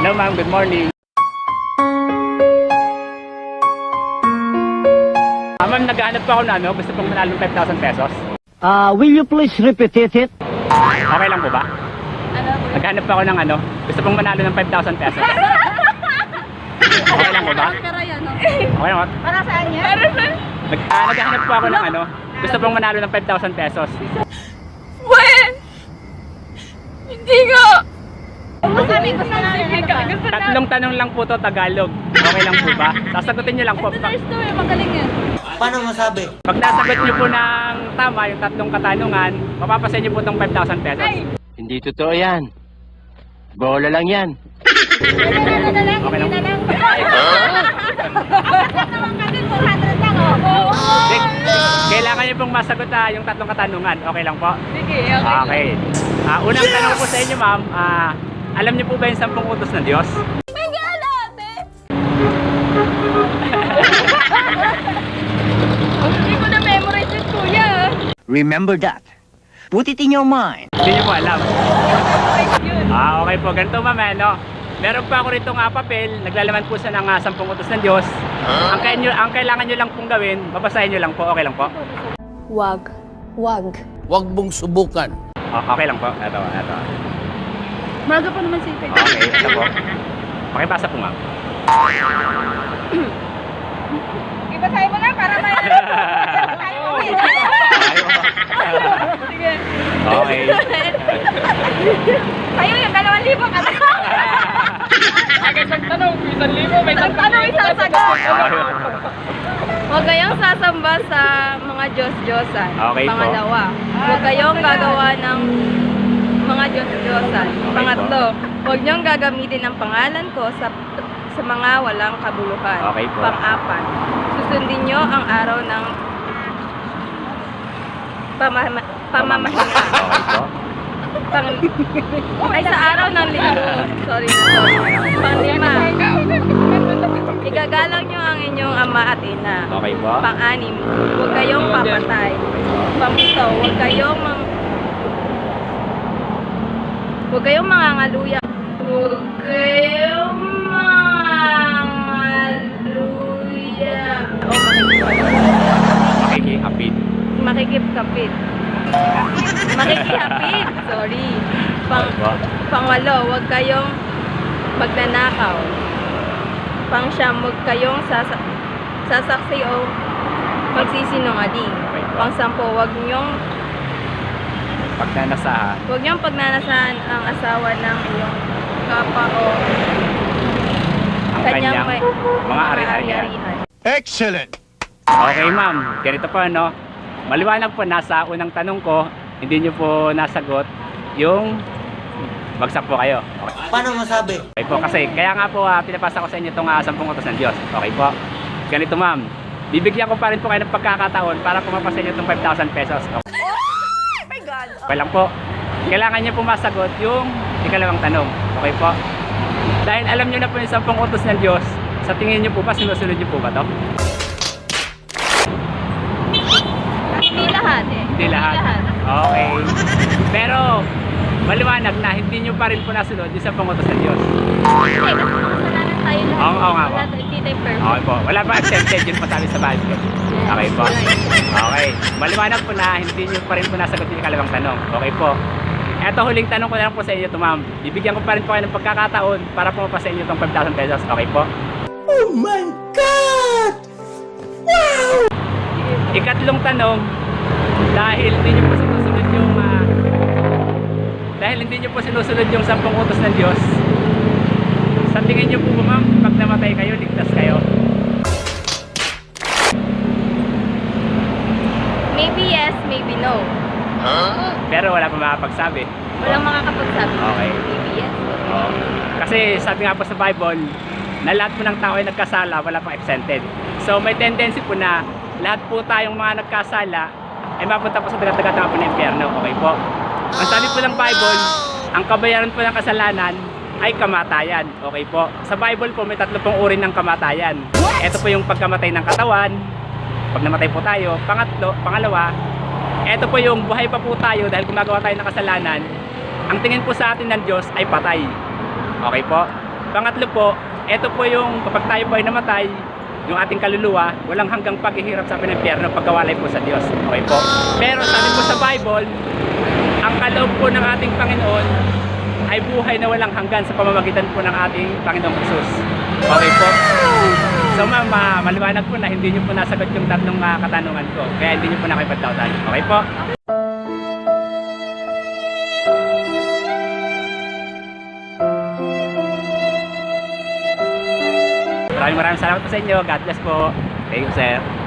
Hello ma'am, good morning. Ma'am, naghahanap po ako na gusto pong manalo ng 5,000 pesos. Will you please repeat it? Okay lang po ba? Naghahanap po ako ng gusto pong manalo ng 5,000 pesos. Okay lang po ba? Okay lang po. Para saan yan? Naghahanap po ako ng gusto pong manalo ng 5,000 pesos. When? Hindi nga. Sabi ko sa namin. Tatlong tanong lang po to, Tagalog. Okay lang po ba? Sasagutin niyo lang po. Magaling yan. Paano masabi? Pag nasagot niyo po ng tama yung tatlong katanungan, mapapasa niyo po itong 5,000 pesos. Hindi totoo yan. Bola lang yan. Okay lang. Kailangan niyo pong masagot yung tatlong katanungan. Okay lang po? Sige, Okay. Unang tanong po sa inyo, ma'am. Alam niyo po ba yung 10 utos ng Diyos? Hindi ko na memorize yun, kuya. Remember that. Put it in your mind. Hindi niyo po alam. Yun. Okay po. Ganito, ma'am, meron pa ako rito papel. Naglalaman po siya ng 10 utos ng Diyos. Ang kailangan niyo lang pong gawin, babasahin niyo lang po. Okay lang po? Wag. Wag. Huwag mong subukan. Okay lang po. Ito. Maga pa naman si Ipay. Okay, ito po. Pakibasa po, ma'am. Ibasahin mo na para may... Sige. Okay. Sa'yo yung 2,000 ka na. Agad tanong, 1,000, may Ang tanong isasagot. Huwag kayong sasamba sa mga Diyos-Diyosan. Okay po. Pangalawa, huwag kayong gagawa ng mga Diyos-Diyosan. Okay Pangatlo, huwag niyong gagamitin ang pangalan ko sa mga walang kabuluhan. Okay po. Pang-apat, susundin niyo ang araw ng pamamahinga. Okay po. Ay, sa araw ng linggo. Sorry. Pang-lima, igagalang niyo ang inyong ama at ina. Okay po. Pang-anim, huwag kayong papatay. Pang-pito, huwag kayong huwag kayong mangangaluya. Huwag kayong mangangaluya. Makikihapit. Makikipkapit. Makikihapit. Sorry. Pangwalo, huwag kayong magnanakaw. Pang-siyam, huwag kayong sasaksi o magsisinungaling. Pang-sampo, huwag niyong pagnanasahan ang asawa ng iyong kapa o Ang kanyang mga ari-arian. Excellent! Okay, ma'am. Ganito po, maliwanag po, nasa unang tanong ko, hindi niyo po nasagot yung bagsak po kayo. Okay. Paano masabi? Okay po, kasi kaya nga po pinapasa ko sa inyo itong 10 utos ng Diyos. Okay po. Ganito, ma'am. Bibigyan ko pa rin po kayo ng pagkakataon para pumapasa inyo itong 5,000 pesos. Okay. Okay lang po. Kailangan niyo po masagot yung ikalawang tanong. Okay po. Dahil alam niyo na po yung 10 utos ng Diyos, sa tingin niyo po ba, sinusunod niyo po ba to? hindi lahat eh. Hindi lahat. Okay. Pero maliwanag na hindi nyo pa rin po nasunod yung 10 utos ng Diyos. Hindi, kasi kasalanan tayo lahat. Oo nga po. Wala tayo, hindi tayo perfect. Okay po. Wala pa accepted yun pa sabi sa Bible. Okay po. Okay. Maliwanag po na hindi nyo pa rin po nasagot yung ikalawang tanong. Okay po. Eto, huling tanong ko na lang po sa inyo to, ma'am. Bibigyan ko pa rin po kayo ng pagkakataon para pumapasa inyo itong 5,000 pesos. Okay po? Oh my God! Wow! Ikatlong tanong, dahil hindi nyo po sinusunod yung dahil hindi nyo po sinusunod yung 10 utos ng Diyos, sa tingin nyo po ba, ma'am, pag namatay kayo, ligtas kayo? Maybe yes, maybe no. Pero wala pa makapagsabi. Walang makakapagsabi. Okay. Maybe yes. Kasi sabi nga po sa Bible, na lahat po ng tao ay nagkasala, wala pang exempted. So may tendency po na lahat po tayong mga nagkasala ay mapunta po sa dagat-dagat po ng impyerno. Okay po. Ang sabi po ng Bible, ang kabayaran po ng kasalanan ay kamatayan. Okay po. Sa Bible po may 3 uri ng kamatayan. Ito po yung pagkamatay ng katawan, pag namatay po tayo. Pangalawa, ito po yung buhay pa po tayo dahil gumagawa tayo ng kasalanan. Ang tingin po sa atin ng Diyos ay patay. Okay po. Pangatlo po, ito po yung kapag tayo po ay namatay, yung ating kaluluwa, walang hanggang paghihirap sa impyerno pagkawalay po sa Diyos. Okay po. Pero sabi po sa Bible, ang kaloob po ng ating Panginoon ay buhay na walang hanggan sa pamamagitan po ng ating Panginoong Jesus. Okay po. So maliwanag po na hindi nyo po nasagot yung tatlong katanungan ko. Kaya hindi nyo po na kayo pagdautan. Okay po. Maraming salamat po sa inyo. God bless po. Thank you, sir.